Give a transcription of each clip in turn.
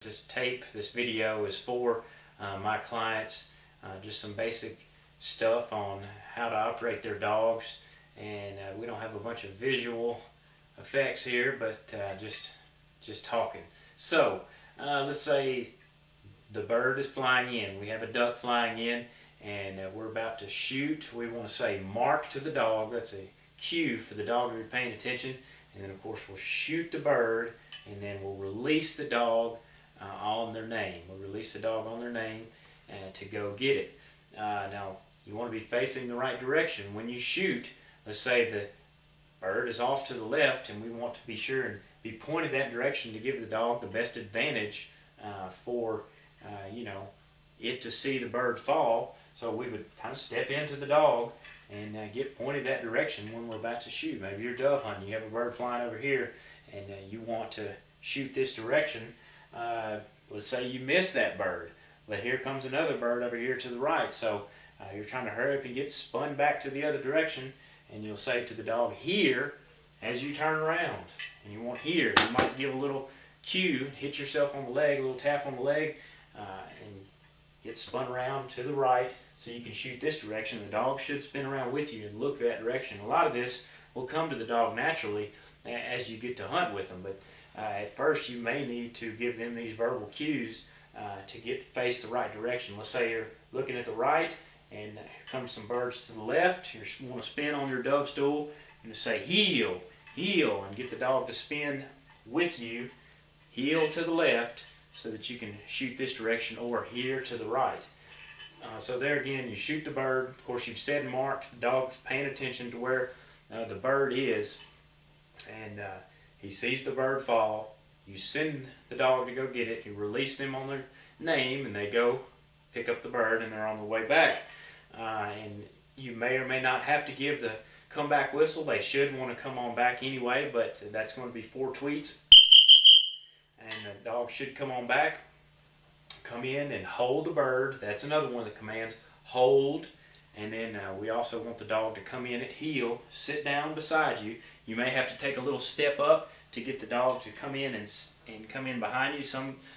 this tape, this video is for my clients. Just some basic stuff on how to operate their dogs, and we don't have a bunch of visual effects here, but just talking. So let's say the bird is flying in. We have a duck flying in, and we're about to shoot. We want to say mark to the dog. That's a cue for the dog to be paying attention. And then of course we'll shoot the bird, and then we'll release the dog on their name. We'll release the dog on their name to go get it. Now you want to be facing the right direction. When you shoot, let's say the bird is off to the left, and we want to be sure and be pointed that direction to give the dog the best advantage for it to see the bird fall. So we would kind of step into the dog and get pointed that direction when we're about to shoot. Maybe you're dove hunting, you have a bird flying over here, and you want to shoot this direction. Let's say you miss that bird, but here comes another bird over here to the right. So you're trying to hurry up and get spun back to the other direction, and you'll say to the dog, here, as you turn around. And you want here. You might give a little cue, hit yourself on the leg, a little tap on the leg, and get spun around to the right so you can shoot this direction. The dog should spin around with you and look that direction. A lot of this will come to the dog naturally as you get to hunt with them, but at first you may need to give them these verbal cues to get face the right direction. Let's say you're looking at the right, and here comes some birds to the left. You want to spin on your dove stool and say heel, heel, and get the dog to spin with you, heel to the left, so that you can shoot this direction, or here to the right. So there again, you shoot the bird. Of course, you've set and marked. The dog's paying attention to where the bird is, and he sees the bird fall. You send the dog to go get it. You release them on their name, and they go pick up the bird, and they're on the way back. And you may or may not have to give the comeback whistle. They should want to come on back anyway, but that's going to be 4 tweets. And the dog should come on back, come in and hold the bird. That's another one of the commands, hold. And then we also want the dog to come in at heel, sit down beside you. You may have to take a little step up to get the dog to come in and come in behind you.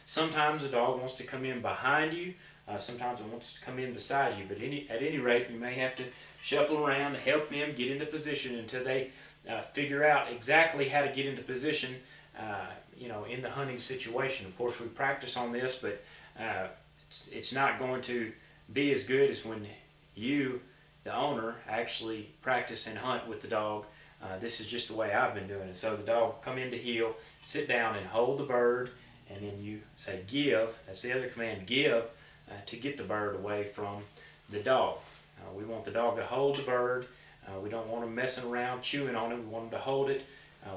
Sometimes the dog wants to come in behind you. Sometimes it wants to come in beside you. But at any rate, you may have to shuffle around to help them get into position until they figure out exactly how to get into position in the hunting situation. Of course, we practice on this, but it's not going to be as good as when you, the owner, actually practice and hunt with the dog. This is just the way I've been doing it. So the dog come into heel, sit down and hold the bird, and then you say give. That's the other command, give, to get the bird away from the dog. We want the dog to hold the bird. We don't want them messing around, chewing on it. We want them to hold it.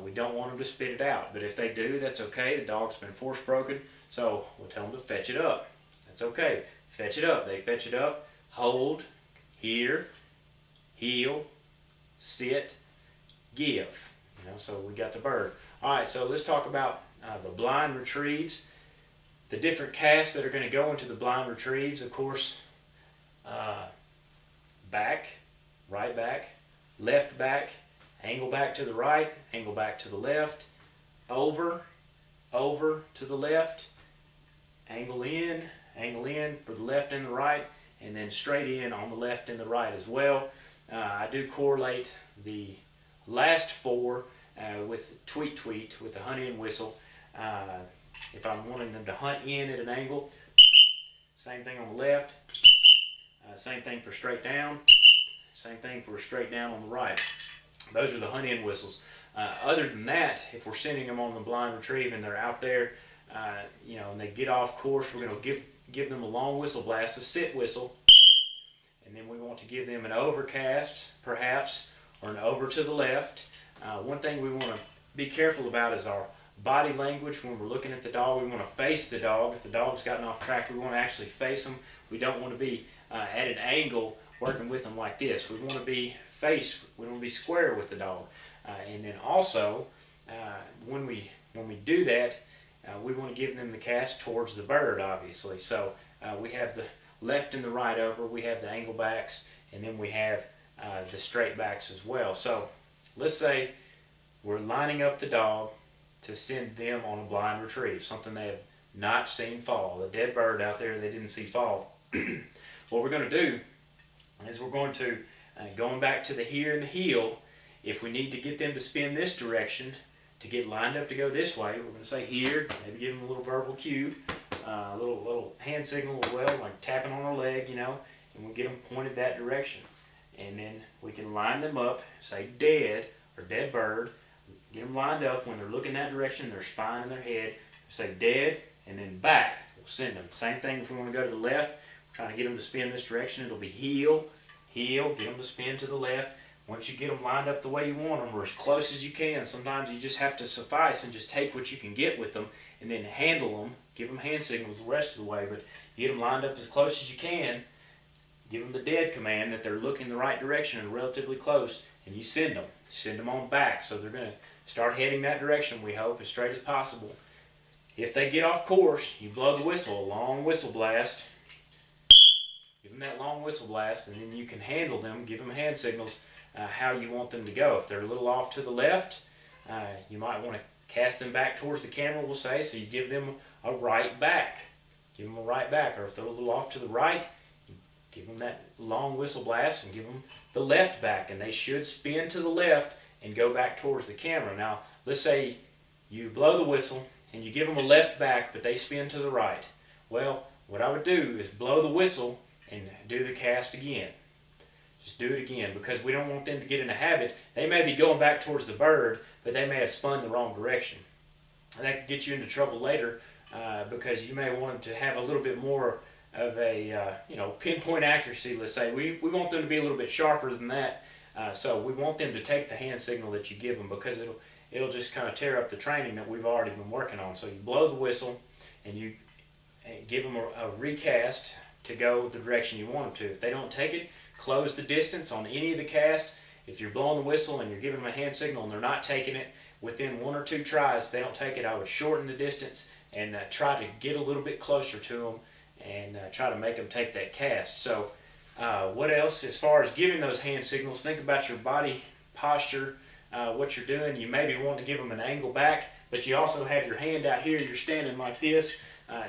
We don't want them to spit it out. But if they do, that's okay. The dog's been force broken, so we'll tell them to fetch it up. That's okay. Fetch it up. They fetch it up. Hold, here, heel, sit, give. So we got the bird. All right, so let's talk about the blind retrieves. The different casts that are going to go into the blind retrieves, of course, back, right back, left back, angle back to the right, angle back to the left, over, over to the left, angle in for the left and the right, and then straight in on the left and the right as well. I do correlate the last 4 with tweet tweet, with the hunt in whistle. If I'm wanting them to hunt in at an angle, same thing on the left, same thing for straight down, same thing for straight down on the right. Those are the hunt in whistles. Other than that, if we're sending them on the blind retrieve and they're out there, and they get off course, we're going to give them a long whistle blast, a sit whistle, and then we want to give them an overcast, perhaps, or an over to the left. One thing we want to be careful about is our body language. When we're looking at the dog, we want to face the dog. If the dog's gotten off track, we want to actually face them. We don't want to be at an angle working with them like this. We want to be we want to be square with the dog. And then also, when we do that, we want to give them the cast towards the bird, obviously. So we have the left and the right over, we have the angle backs, and then we have the straight backs as well. So let's say we're lining up the dog to send them on a blind retrieve, something they have not seen fall. The dead bird out there they didn't see fall. What we're going to do is we're going to, going back to the here and the heel, if we need to get them to spin this direction, to get lined up to go this way, we're going to say here, maybe give them a little verbal cue, a little hand signal as well, like tapping on our leg, you know, and we'll get them pointed that direction. And then we can line them up, say dead or dead bird, get them lined up when they're looking that direction, their spine and their head, say dead, and then back. We'll send them. Same thing if we want to go to the left, we're trying to get them to spin this direction, it'll be heel, heel, get them to spin to the left. Once you get them lined up the way you want them, or as close as you can, sometimes you just have to suffice and just take what you can get with them and then handle them, give them hand signals the rest of the way, but you get them lined up as close as you can, give them the dead command that they're looking the right direction and relatively close, and you send them on back. So they're going to start heading that direction, we hope, as straight as possible. If they get off course, you blow the whistle, a long whistle blast. Give them that long whistle blast, and then you can handle them, give them hand signals, how you want them to go. If they're a little off to the left, you might want to cast them back towards the camera, we'll say, so you give them a right back. Give them a right back. Or if they're a little off to the right, you give them that long whistle blast and give them the left back, and they should spin to the left and go back towards the camera. Now, let's say you blow the whistle and you give them a left back, but they spin to the right. Well, what I would do is blow the whistle and do the cast again. Just do it again, because we don't want them to get in a habit. They may be going back towards the bird, but they may have spun the wrong direction. And that could get you into trouble later, because you may want them to have a little bit more of a pinpoint accuracy, let's say. We want them to be a little bit sharper than that, so we want them to take the hand signal that you give them, because it'll just kind of tear up the training that we've already been working on. So you blow the whistle and you give them a recast to go the direction you want them to. If they don't take it, close the distance on any of the cast. If you're blowing the whistle and you're giving them a hand signal and they're not taking it, within 1 or 2 tries, if they don't take it, I would shorten the distance and try to get a little bit closer to them and try to make them take that cast. So what else? As far as giving those hand signals, think about your body posture, what you're doing. You maybe want to give them an angle back, but you also have your hand out here. You're standing like this,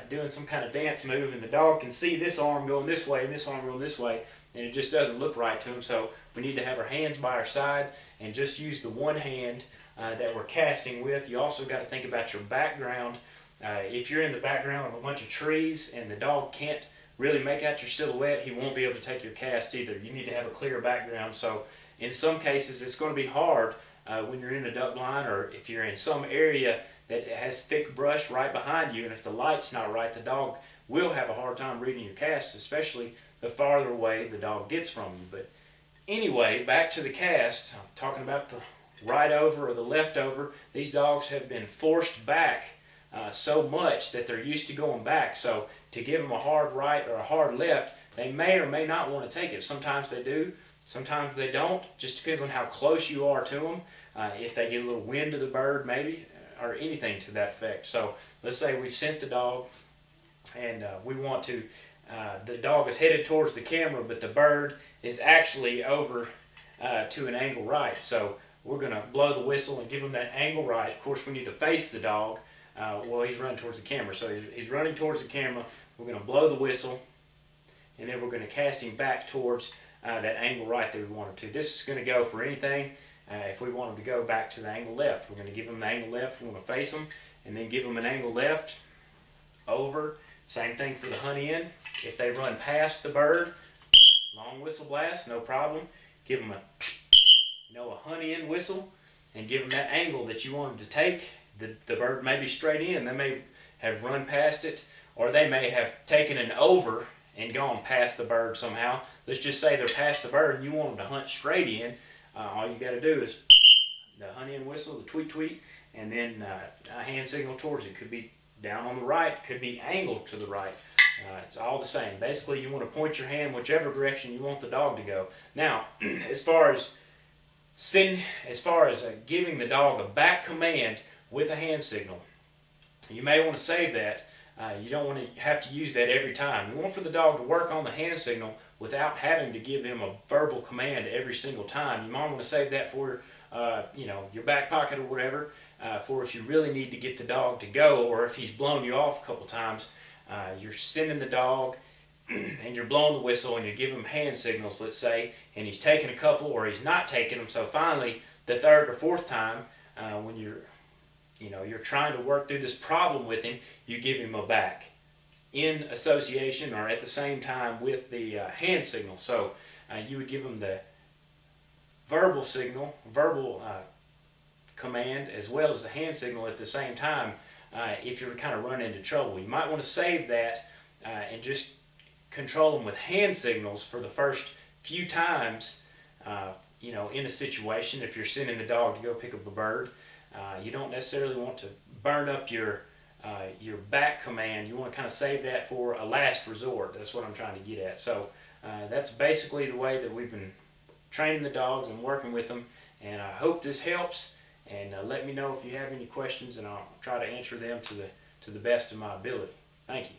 doing some kind of dance move, and the dog can see this arm going this way and this arm going this way, and it just doesn't look right to them. So we need to have our hands by our side and just use the one hand that we're casting with. You also got to think about your background. If you're in the background of a bunch of trees and the dog can't really make out your silhouette, he won't be able to take your cast either. You need to have a clear background. So in some cases it's going to be hard when you're in a duck blind, or if you're in some area that has thick brush right behind you, and if the light's not right, the dog will have a hard time reading your cast, especially the farther away the dog gets from you. But anyway, back to the cast. I'm talking about the right over or the left over. These dogs have been forced back so much that they're used to going back. So to give them a hard right or a hard left, they may or may not want to take it. Sometimes they do, sometimes they don't. Just depends on how close you are to them. If they get a little wind of the bird maybe, or anything to that effect. So let's say we've sent the dog and we want to, the dog is headed towards the camera, but the bird is actually over to an angle right. So we're going to blow the whistle and give him that angle right. Of course, we need to face the dog. Well, he's running towards the camera, so he's running towards the camera. We're going to blow the whistle, and then we're going to cast him back towards that angle right that we want him to. This is going to go for anything. If we want him to go back to the angle left, we're going to give him the angle left. We're going to face him, and then give him an angle left, over. Same thing for the hunt in. If they run past the bird, long whistle blast, no problem. Give them a hunt in whistle, and give them that angle that you want them to take. The bird may be straight in. They may have run past it, or they may have taken an over and gone past the bird somehow. Let's just say they're past the bird and you want them to hunt straight in. All you got to do is the hunt in whistle, the tweet tweet, and then a hand signal towards it. Could be down on the right, could be angled to the right. It's all the same. Basically, you want to point your hand whichever direction you want the dog to go. Now, as far as giving the dog a back command with a hand signal, you may want to save that. You don't want to have to use that every time. You want for the dog to work on the hand signal without having to give them a verbal command every single time. You might want to save that for you know, your back pocket or whatever, for if you really need to get the dog to go, or if he's blown you off a couple times, you're sending the dog and you're blowing the whistle and you give him hand signals, let's say, and he's taking a couple or he's not taking them. So finally, the third or fourth time, when you're trying to work through this problem with him, you give him a back in association or at the same time with the hand signal. So you would give him the verbal signal, verbal command, as well as the hand signal at the same time. If you're kind of running into trouble, you might want to save that and just control them with hand signals for the first few times, you know, in a situation. If you're sending the dog to go pick up a bird, you don't necessarily want to burn up your back command. You want to kind of save that for a last resort. That's what I'm trying to get at. So that's basically the way that we've been training the dogs and working with them, and I hope this helps. And let me know if you have any questions, and I'll try to answer them to the best of my ability. Thank you.